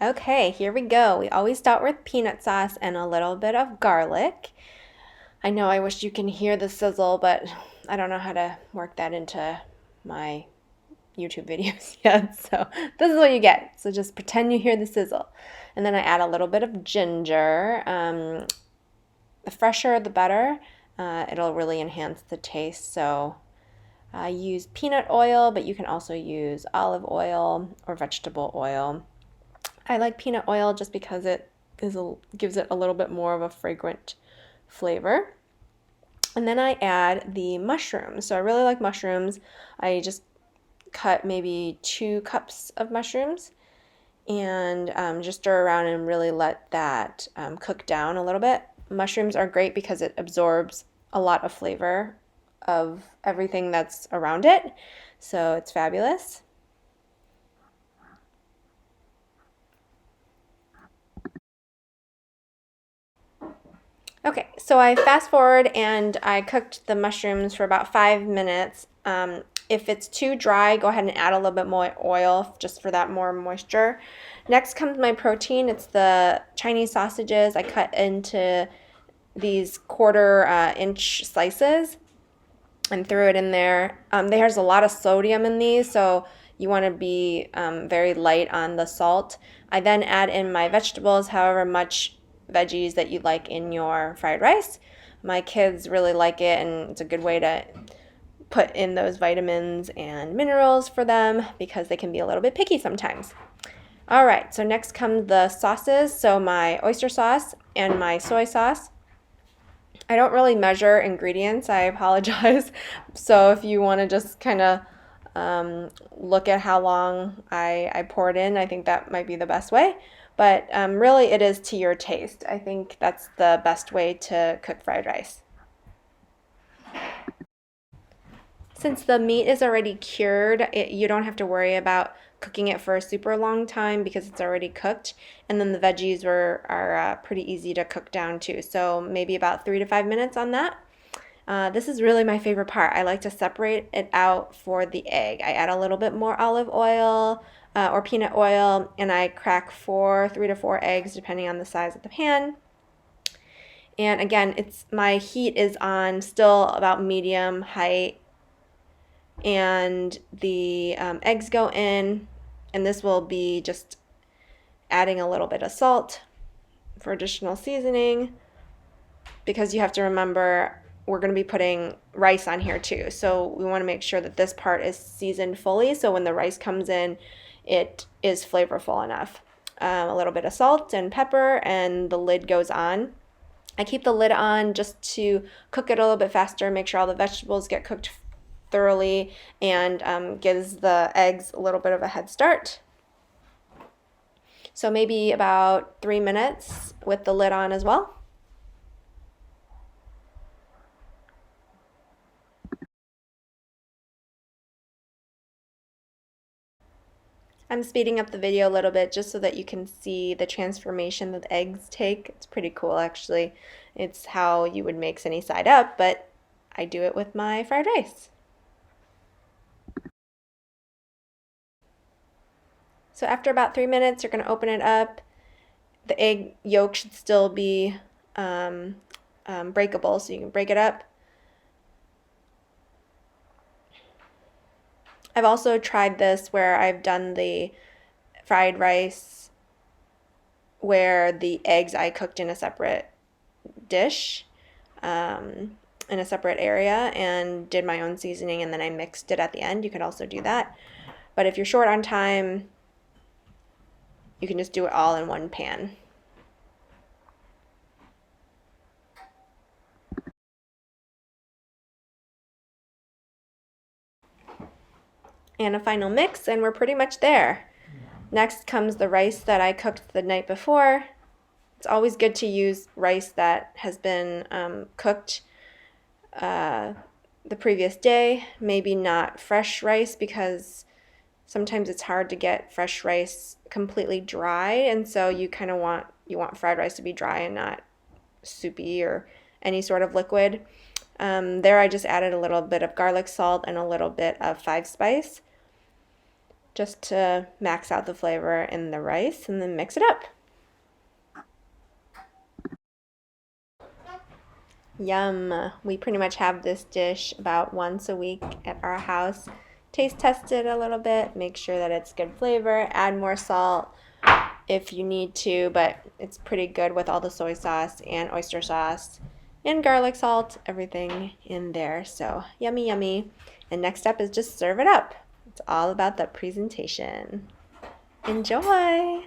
Okay, here we go. We always start with peanut sauce and a little bit of garlic. I know I wish you can hear the sizzle, but I don't know how to work that into my YouTube videos yet. So this is what you get. So just pretend you hear the sizzle. And then I add a little bit of ginger. The fresher, the better. It'll really enhance the taste. So I use peanut oil, but you can also use olive oil or vegetable oil. I like peanut oil just because gives it a little bit more of a fragrant flavor. And then I add the mushrooms. So I really like mushrooms. I just cut maybe 2 cups of mushrooms and just stir around and really let that cook down a little bit. Mushrooms are great because it absorbs a lot of flavor of everything that's around it. So it's fabulous. Okay, so I fast forward and I cooked the mushrooms for about 5 minutes. If it's too dry, go ahead and add a little bit more oil just for that more moisture. Next comes my protein. It's the Chinese sausages. I cut into these quarter-inch slices and threw it in there. There's a lot of sodium in these, so you want to be very light on the salt. I then add in my vegetables, however much veggies that you like in your fried rice. My kids really like it, and it's a good way to put in those vitamins and minerals for them because they can be a little bit picky sometimes. All right, so next come the sauces. So my oyster sauce and my soy sauce. I don't really measure ingredients, I apologize. So if you want to just kind of look at how long I pour it in, I think that might be the best way. But really, it is to your taste. I think that's the best way to cook fried rice. Since the meat is already cured, you don't have to worry about cooking it for a super long time because it's already cooked. And then the veggies are pretty easy to cook down too. So maybe about 3 to 5 minutes on that. This is really my favorite part. I like to separate it out for the egg. I add a little bit more olive oil or peanut oil, and I crack 3 to 4 eggs depending on the size of the pan. And again, my heat is on still about medium height, and the eggs go in, and this will be just adding a little bit of salt for additional seasoning because you have to remember we're going to be putting rice on here too. So we want to make sure that this part is seasoned fully so when the rice comes in, it is flavorful enough. A little bit of salt and pepper, and the lid goes on. I keep the lid on just to cook it a little bit faster, make sure all the vegetables get cooked thoroughly, and gives the eggs a little bit of a head start. So maybe about 3 minutes with the lid on as well. I'm speeding up the video a little bit just so that you can see the transformation that the eggs take. It's pretty cool actually. It's how you would make sunny side up, but I do it with my fried rice. So after about 3 minutes, you're going to open it up. The egg yolk should still be breakable, so you can break it up. I've also tried this where I've done the fried rice where the eggs I cooked in a separate dish, in a separate area, and did my own seasoning, and then I mixed it at the end. You could also do that. But if you're short on time, you can just do it all in one pan. And a final mix, and we're pretty much there. Next comes the rice that I cooked the night before. It's always good to use rice that has been cooked the previous day, maybe not fresh rice because sometimes it's hard to get fresh rice completely dry, and so you kind of want fried rice to be dry and not soupy or any sort of liquid. There I just added a little bit of garlic salt and a little bit of 5 spice. just to max out the flavor in the rice, and then mix it up. Yum. We pretty much have this dish about once a week at our house. Taste test it a little bit, make sure that it's good flavor, add more salt if you need to, but it's pretty good with all the soy sauce and oyster sauce and garlic salt, everything in there. So yummy, yummy. And next step is just serve it up. It's all about the presentation. Enjoy!